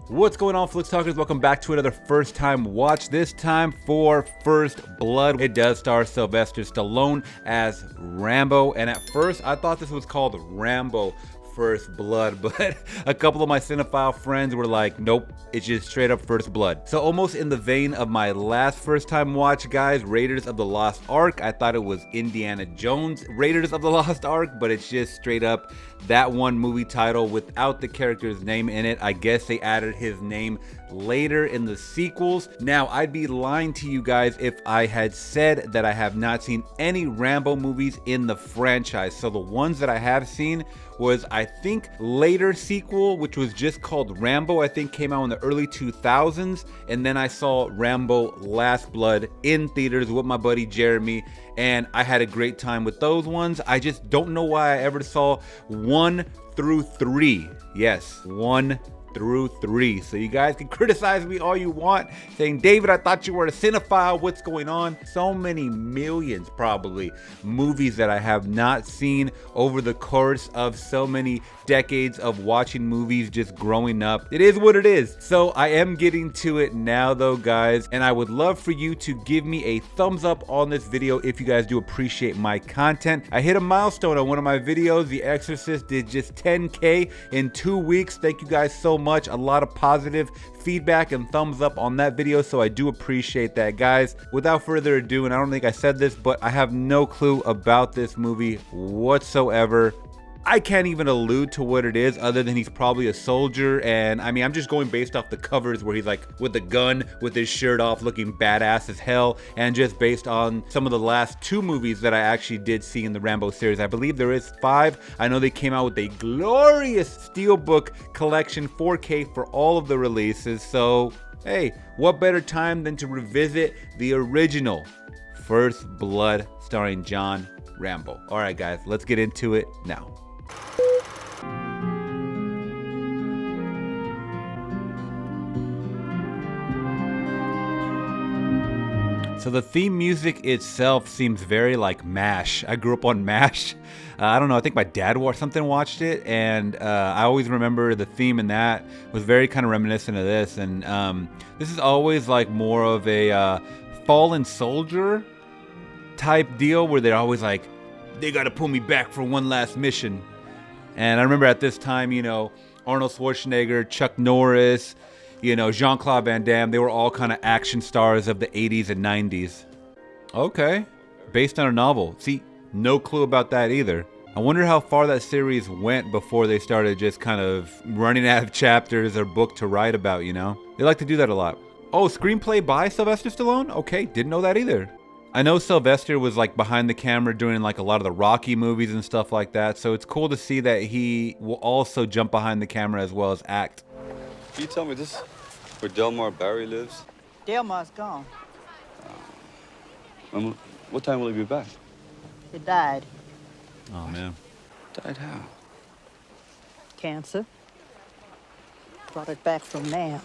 What's going on, Flicks Talkers? Welcome back to another first time watch, this time for First Blood. It does star Sylvester Stallone as Rambo, and at first I thought this was called Rambo First Blood, but a couple of my cinephile friends were like, nope, it's just straight up First Blood. So almost in the vein of my last first time watch, guys, Raiders of the Lost Ark. I thought it was Indiana Jones Raiders of the Lost Ark, but it's just straight up that one movie title without the character's name in it. I guess they added his name later in the sequels. Now, I'd be lying to you guys if I had said that I have not seen any Rambo movies in the franchise. So the ones that I have seen was, I think, later sequel, which was just called Rambo, I think came out in the early 2000s. And then I saw Rambo Last Blood in theaters with my buddy Jeremy, and I had a great time with those ones. I just don't know why I ever saw 1 through 3. Yes, 1 through 3. So you guys can criticize me all you want, saying, David, I thought you were a cinephile, what's going on? So many millions, probably, movies that I have not seen over the course of so many decades of watching movies, just growing up. It is what it is. So I am getting to it now though, guys, and I would love for you to give me a thumbs up on this video if you guys do appreciate my content. I hit a milestone on one of my videos. The Exorcist did just 10K in 2 weeks. Thank you guys so much. A lot of positive feedback and thumbs up on that video, so I do appreciate that, guys. Without further ado, and I don't think I said this, but I have no clue about this movie whatsoever. I can't even allude to what it is other than he's probably a soldier, and I mean, I'm just going based off the covers where he's like with a gun with his shirt off looking badass as hell, and just based on some of the last 2 movies that I actually did see in the Rambo series. I believe there is 5. I know they came out with a glorious Steelbook collection 4K for all of the releases, so hey, what better time than to revisit the original First Blood starring John Rambo. All right, guys, let's get into it now. So the theme music itself seems very like MASH. I grew up on MASH. I don't know, I think my dad watched it, and I always remember the theme in that was very kind of reminiscent of this. And this is always like more of a fallen soldier type deal where they're always like, they gotta pull me back for one last mission. And I remember at this time, you know, Arnold Schwarzenegger, Chuck Norris, you know, Jean-Claude Van Damme, they were all kind of action stars of the 80s and 90s. Okay, based on a novel. See, no clue about that either. I wonder how far that series went before they started just kind of running out of chapters or book to write about, you know? They like to do that a lot. Oh, screenplay by Sylvester Stallone? Okay, didn't know that either. I know Sylvester was like behind the camera doing like a lot of the Rocky movies and stuff like that, so it's cool to see that he will also jump behind the camera as well as act. Can you tell me this, where Delmar Barry lives? Delmar's gone. What time will he be back? He died. Oh man. Died how? Cancer. Brought it back from Nam.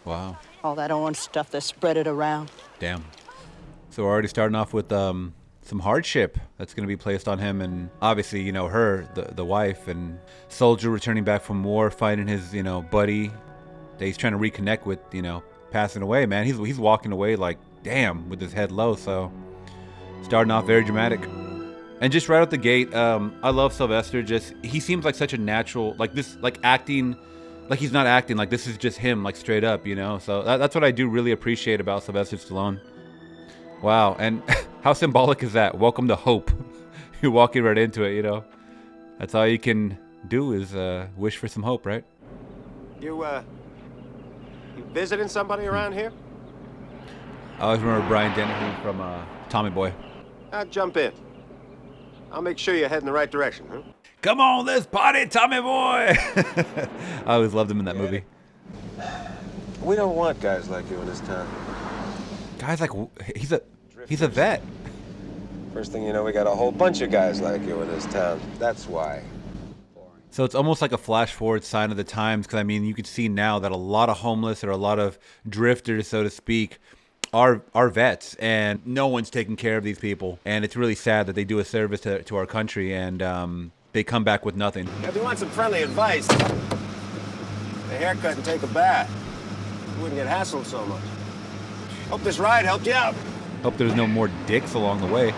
Wow. All that orange stuff that spread it around. Damn. So we're already starting off with some hardship that's going to be placed on him, and obviously, you know, her, the wife, and soldier returning back from war, finding his, you know, buddy that he's trying to reconnect with, you know, passing away. Man, he's walking away like, damn, with his head low. So starting off very dramatic. And just right out the gate, I love Sylvester. Just, he seems like such a natural, like this, like acting, like he's not acting, like this is just him, like straight up, you know. So that's what I do really appreciate about Sylvester Stallone. Wow, and how symbolic is that? Welcome to hope. You're walking right into it, you know. That's all you can do is wish for some hope, right? You visiting somebody around here? I always remember Brian Dennehy from Tommy Boy. Jump in. I'll make sure you're heading the right direction, huh? Come on, let's party, Tommy Boy! I always loved him in that movie. We don't want guys like you in this town. Guys, like, he's a vet. First thing you know, we got a whole bunch of guys like you in this town. That's why. So it's almost like a flash forward sign of the times, because I mean, you can see now that a lot of homeless or a lot of drifters, so to speak, are vets, and no one's taking care of these people. And it's really sad that they do a service to our country, and they come back with nothing. If you want some friendly advice, a haircut and take a bath. You wouldn't get hassled so much. Hope this ride helped you out. Hope there's no more dicks along the way.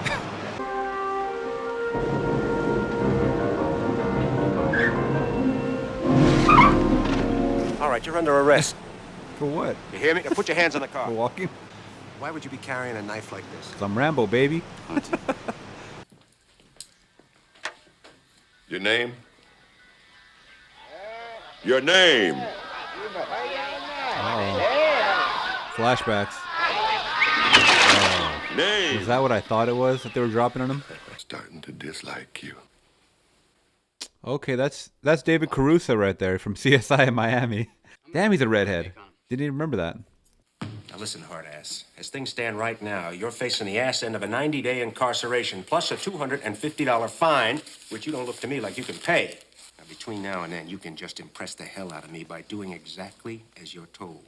All right, you're under arrest. For what? You hear me? Now put your hands on the car. For walking? Why would you be carrying a knife like this? 'Cause I'm Rambo, baby. Your name? Your name? Flashbacks. Name? Is that what I thought it was that they were dropping on him? I'm starting to dislike you. Okay, that's David Caruso right there from CSI in Miami. Damn, he's a redhead. Didn't even remember that. Now listen, hard-ass. As things stand right now, you're facing the ass end of a 90-day incarceration, plus a $250 fine, which you don't look to me like you can pay. Now, between now and then, you can just impress the hell out of me by doing exactly as you're told.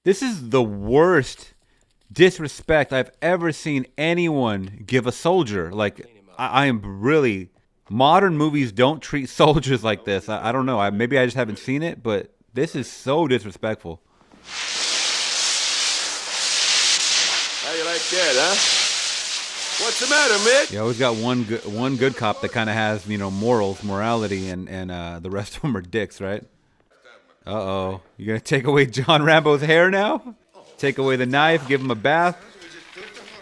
This is the worst disrespect I've ever seen anyone give a soldier. Like, I am really... Modern movies don't treat soldiers like this. I don't know. Maybe I just haven't seen it, but this is so disrespectful. How you like that, huh? What's the matter, Mick? You always got one good cop that kind of has, morality, and the rest of them are dicks, right? Uh-oh. You're going to take away John Rambo's hair now? Take away the knife, give him a bath?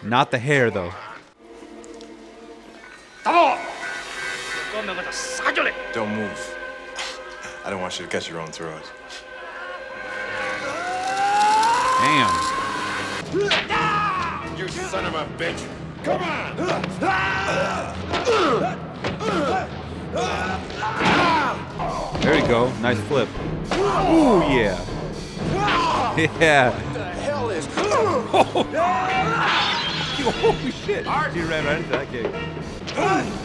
Not the hair, though. Don't move. I don't want you to cut your own throat. Damn. You son of a bitch! Come on! There you go. Nice flip. Ooh, yeah. Yeah. What the hell is... Holy shit. You ran right into that kick. Ooh.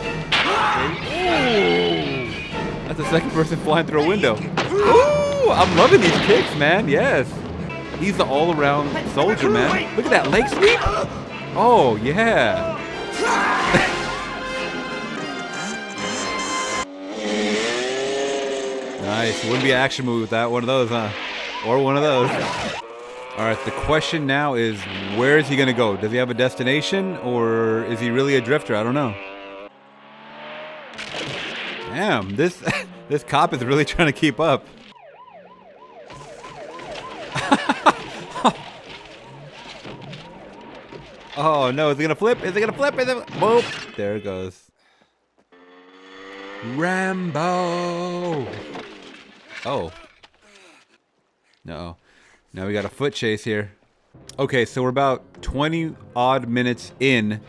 That's the second person flying through a window. Ooh, I'm loving these kicks, man. Yes. He's the all-around soldier, man. Look at that leg sweep. Oh, yeah. Nice. Wouldn't be an action movie without one of those, huh? Or one of those. All right, the question now is, where is he going to go? Does he have a destination, or is he really a drifter? I don't know. Damn, this cop is really trying to keep up. Oh no, is it gonna flip? Is it gonna flip? Is it... Boop. There it goes. Rambo. Oh. No. Now we got a foot chase here. Okay, so we're about 20 odd minutes in.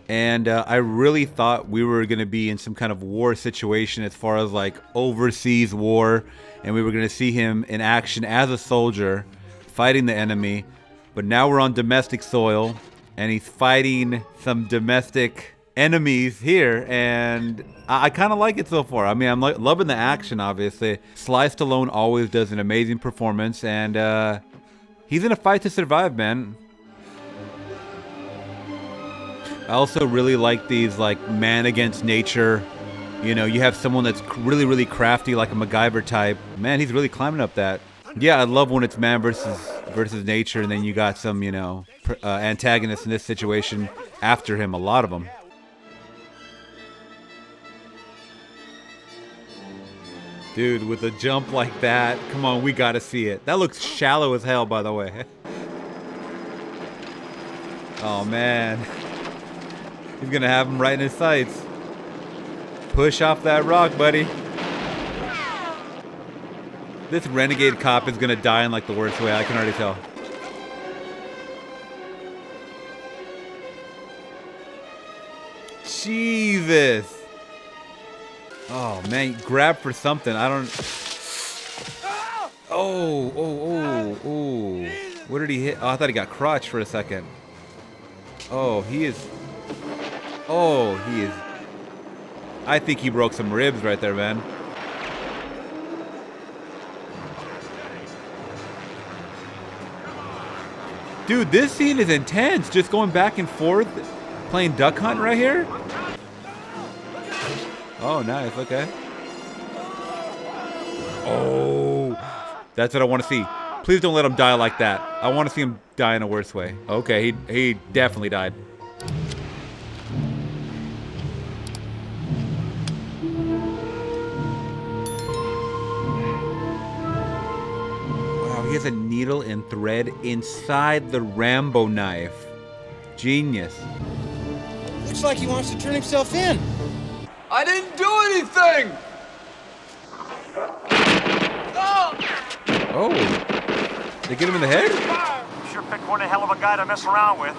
And I really thought we were going to be in some kind of war situation as far as like overseas war. And we were going to see him in action as a soldier fighting the enemy. But now we're on domestic soil and he's fighting some domestic enemies here. And I kind of like it so far. I mean, I'm loving the action, obviously. Sly Stallone always does an amazing performance. And he's in a fight to survive, man. I also really like these like man against nature. You know, you have someone that's really, really crafty like a MacGyver type. Man, he's really climbing up that. Yeah, I love when it's man versus nature, and then you got some, antagonists in this situation after him, a lot of them. Dude, with a jump like that, come on, we gotta see it. That looks shallow as hell, by the way. Oh, man. He's gonna have him right in his sights. Push off that rock, buddy. This renegade cop is gonna die in like the worst way, I can already tell. Jesus. Oh man, grab for something. I don't. Oh. What did he hit? Oh, I thought he got crotch for a second. Oh, he is. I think he broke some ribs right there, man. Dude, this scene is intense. Just going back and forth, playing duck hunt right here. Oh, nice. Okay. Oh, That's what I want to see. Please don't let him die like that. I want to see him die in a worse way. Okay, he definitely died. Wow, he has a needle and thread inside the Rambo knife. Genius. Looks like he wants to turn himself in. I didn't do anything! Oh, they get him in the head? Sure picked one hell of a guy to mess around with.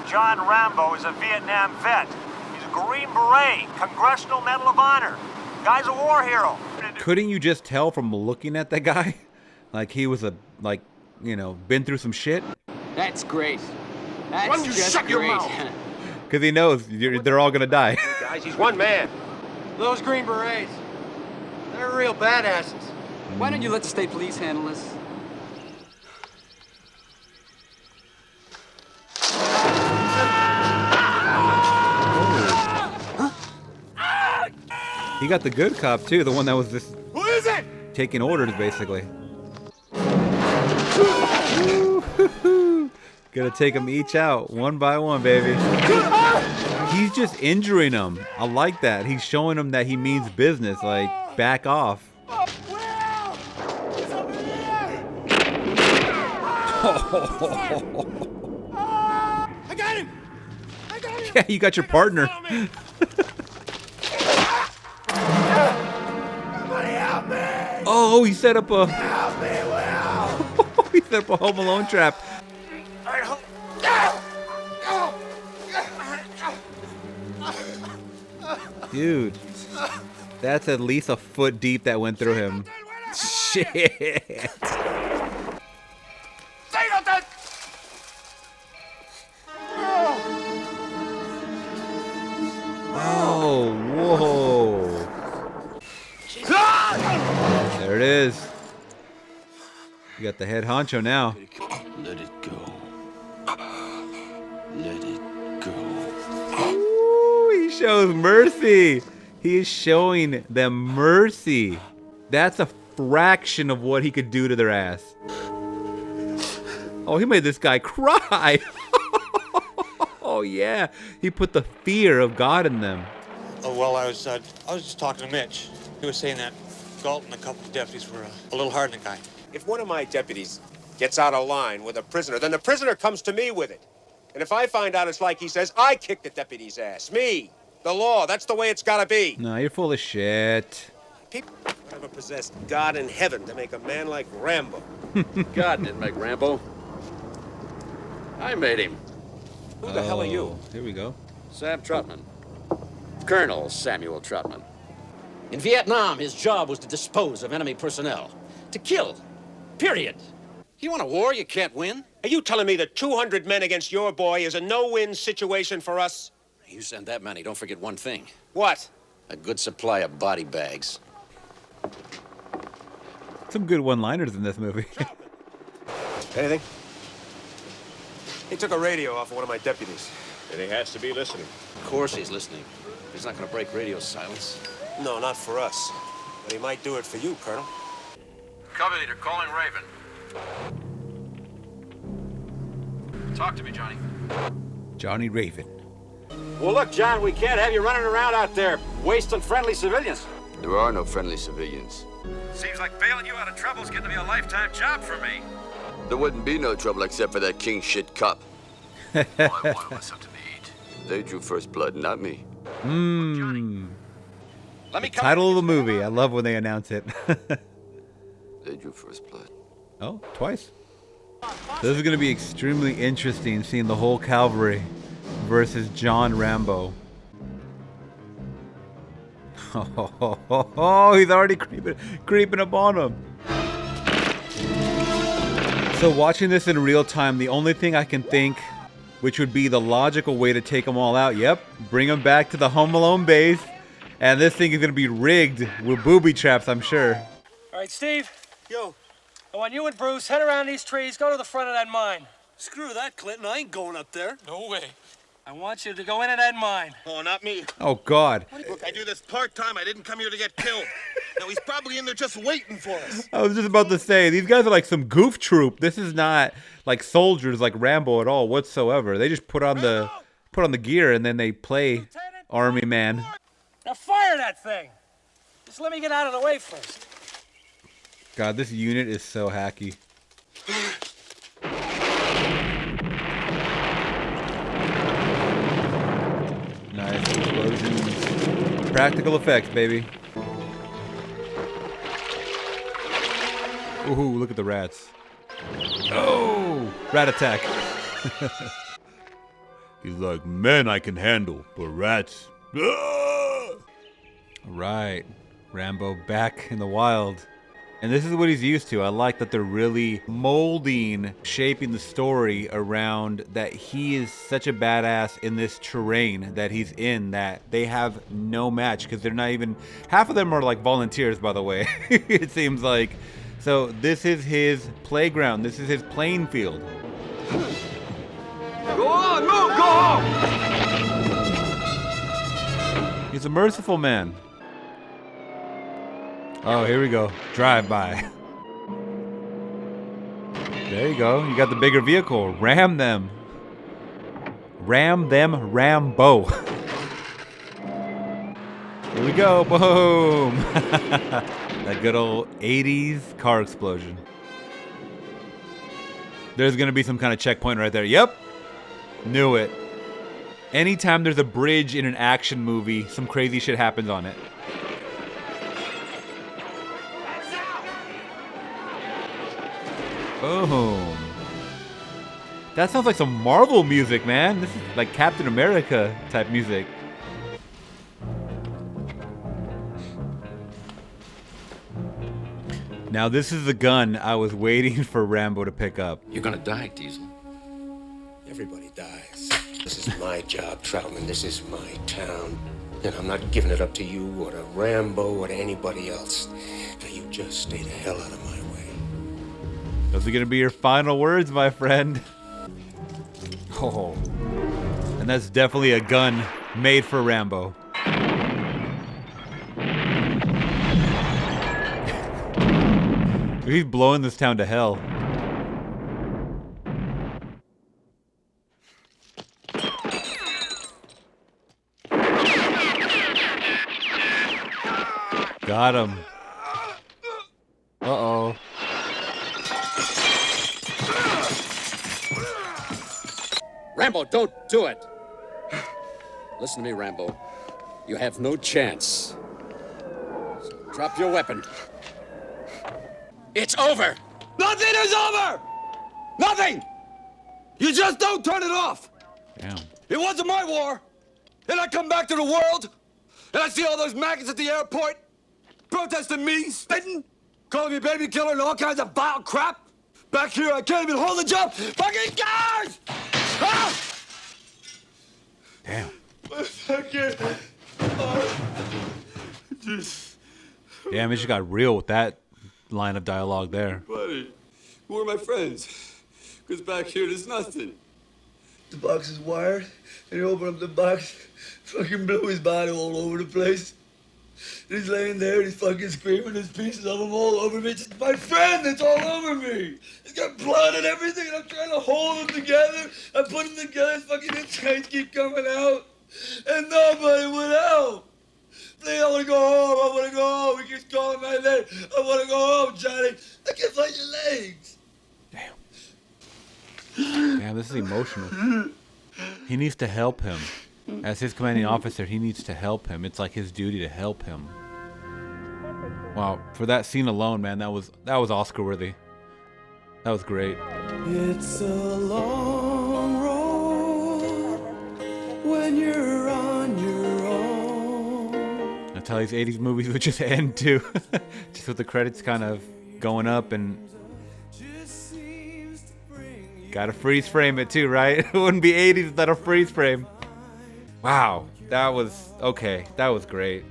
John Rambo is a Vietnam vet. He's a Green Beret, Congressional Medal of Honor. Guy's a war hero. Couldn't you just tell from looking at that guy? Like he was been through some shit? That's great. Why That's don't you just shut your great. mouth? Because he knows they're all gonna die. Guys, he's one man. Those Green Berets, they're real badasses. Why don't you let the state police handle this? He got the good cop too, the one that was just Who is it? taking orders basically. Gonna take them each out one by one, baby. He's just injuring them. I like that. He's showing them that he means business. Like, back off. I got him! Yeah, you got your partner. Oh, he set up a. He set up a Home Alone trap. Dude, that's at least a foot deep that went through him. Shit. Oh, whoa. There it is. You got the head honcho now. Let it go. Let it go. Ooh, he shows mercy. He is showing them mercy. That's a fraction of what he could do to their ass. Oh, he made this guy cry. Oh, yeah. He put the fear of God in them. Oh, well, I was just talking to Mitch. He was saying that Galt and a couple of deputies were a little hard on the guy. If one of my deputies gets out of line with a prisoner, then the prisoner comes to me with it. And if I find out it's like he says, I kicked the deputy's ass. Me. The law. That's the way it's gotta be. No, you're full of shit. People never possessed God in heaven to make a man like Rambo. God didn't make Rambo. I made him. Who the hell are you? Here we go. Sam Trotman. Colonel Samuel Trotman. In Vietnam, his job was to dispose of enemy personnel. To kill. Period. You want a war you can't win? Are you telling me that 200 men against your boy is a no-win situation for us? You send that many, don't forget one thing. What? A good supply of body bags. Some good one-liners in this movie. Anything? He took a radio off of one of my deputies. And he has to be listening. Of course he's listening. He's not gonna break radio silence. No, not for us. But he might do it for you, Colonel. Cover leader calling Raven. Talk to me, Johnny. Johnny Raven. Well, look, John, we can't have you running around out there wasting friendly civilians. There are no friendly civilians. Seems like bailing you out of trouble is getting to be a lifetime job for me. There wouldn't be no trouble except for that king shit cop. All I wanted was something to eat. They drew first blood, not me. Let me Title of the movie. I love when they announce it. They drew first blood. Oh, twice. This is going to be extremely interesting seeing the whole cavalry versus John Rambo. Oh, he's already creeping up on him. So watching this in real time, the only thing I can think, which would be the logical way to take them all out, yep, bring them back to the Home Alone base. And this thing is going to be rigged with booby traps, I'm sure. All right, Steve. Yo. I want you and Bruce, head around these trees, go to the front of that mine. Screw that, Clinton. I ain't going up there. No way. I want you to go into that mine. Oh, not me. Oh, God. Look, I do this part-time. I didn't come here to get killed. Now he's probably in there just waiting for us. I was just about to say, these guys are like some goof troop. This is not like soldiers like Rambo at all whatsoever. They just put on the gear and then they play army man. Now fire that thing. Just let me get out of the way first. God, this unit is so hacky. Nice explosions. Practical effects, baby. Ooh, look at the rats. Oh, rat attack. He's like, men I can handle, but rats. Ah! Right, Rambo back in the wild. And this is what he's used to. I like that they're really molding, shaping the story around that he is such a badass in this terrain that he's in that they have no match because they're not even, half of them are like volunteers, by the way. It seems like. So this is his playground. This is his playing field. Go on, move, go home! He's a merciful man. Oh, here we go. Drive by. There you go. You got the bigger vehicle. Ram them. Ram them, Rambo. Here we go. Boom. That good old 80s car explosion. There's going to be some kind of checkpoint right there. Yep. Knew it. Anytime there's a bridge in an action movie, some crazy shit happens on it. Boom. That sounds like some Marvel music, man. This is like Captain America type music. Now this is the gun I was waiting for Rambo to pick up. You're gonna die, Diesel. Everybody dies. This is my job, Troutman. This is my town. And I'm not giving it up to you or to Rambo or to anybody else. Now you just stay the hell out of my way. Those are gonna be your final words, my friend. Oh. And that's definitely a gun made for Rambo. He's blowing this town to hell. Got him. Uh-oh. Rambo, don't do it. Listen to me, Rambo. You have no chance. So drop your weapon. It's over. Nothing is over! Nothing! You just don't turn it off! Damn. It wasn't my war! And I come back to the world, and I see all those maggots at the airport protesting me, spitting, calling me baby killer and all kinds of vile crap. Back here, I can't even hold a job. Fucking guys! Ah! Damn. Damn, it just got real with that line of dialogue there. Buddy, who are my friends? Because back here, there's nothing. The box is wired, and you open up the box, fucking blew his body all over the place. He's laying there, and he's fucking screaming, there's pieces of him all over me. It's my friend that's all over me. He's got blood and everything, and I'm trying to hold him together. I put him together, his fucking insides keep coming out, and nobody would help. Please, I want to go home. I want to go home. He keeps calling my name. I want to go home, Johnny. I can't find your legs. Damn, this is emotional. He needs to help him. As his commanding officer, he needs to help him. It's like his duty to help him. Wow, for that scene alone, man, that was Oscar worthy. That was great. It's a long road when you're on your own. That's how these 80s movies would just end too. Just with the credits kind of going up and gotta freeze frame it too, right? It wouldn't be 80s without a freeze frame. Wow, that was okay. That was great.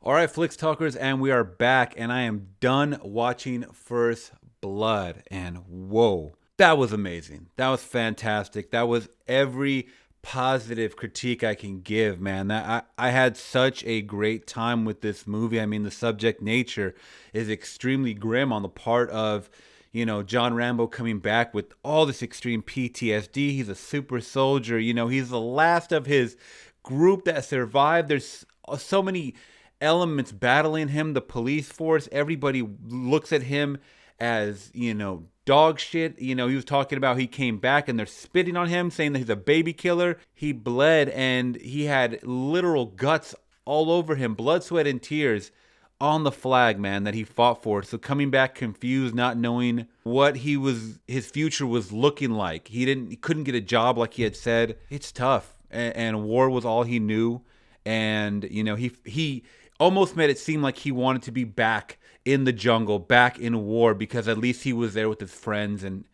All right, Flicks Talkers, and we are back, and I am done watching First Blood, and whoa, that was amazing. That was fantastic. That was every positive critique I can give, man. That I had such a great time with this movie. I mean, the subject nature is extremely grim on the part of, you know, John Rambo coming back with all this extreme PTSD. He's a super soldier. You know, he's the last of his group that survived. There's so many elements battling him. The police force, everybody looks at him as, you know, dog shit. You know, he was talking about he came back and they're spitting on him, saying that he's a baby killer. He bled and he had literal guts all over him, blood, sweat, and tears on the flag, man, that he fought for. So coming back confused, not knowing what his future was looking like. He couldn't get a job like he had said. It's tough. And war was all he knew. And, you know, he almost made it seem like he wanted to be back in the jungle, back in war, because at least he was there with his friends. And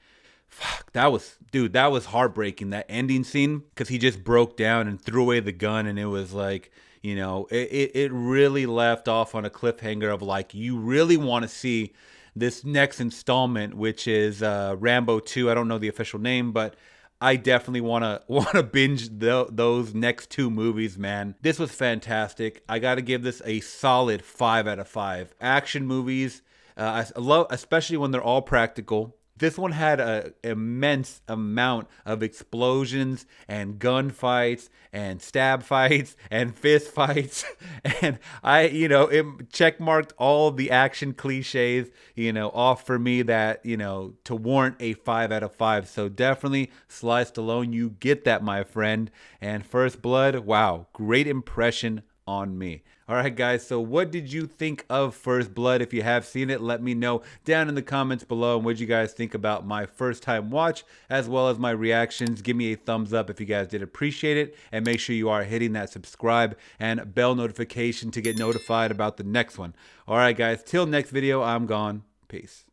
fuck, that was heartbreaking, that ending scene, because he just broke down and threw away the gun. And it was like, you know, it really left off on a cliffhanger of like, you really want to see this next installment, which is Rambo 2. I don't know the official name, but I definitely want to binge those next 2 movies, man. This was fantastic. I got to give this a solid 5 out of 5. Action movies, I love, especially when they're all practical. This one had an immense amount of explosions and gunfights and stab fights and fist fights. And it checkmarked all the action cliches, you know, off for me that, you know, to warrant a 5 out of 5. So definitely Sly Stallone, you get that, my friend. And First Blood, wow, great impression on me. All right, guys, so what did you think of First Blood? If you have seen it, let me know down in the comments below. And what you guys think about my first time watch, as well as my reactions. Give me a thumbs up if you guys did appreciate it. And make sure you are hitting that subscribe and bell notification to get notified about the next one. All right, guys, till next video, I'm gone. Peace.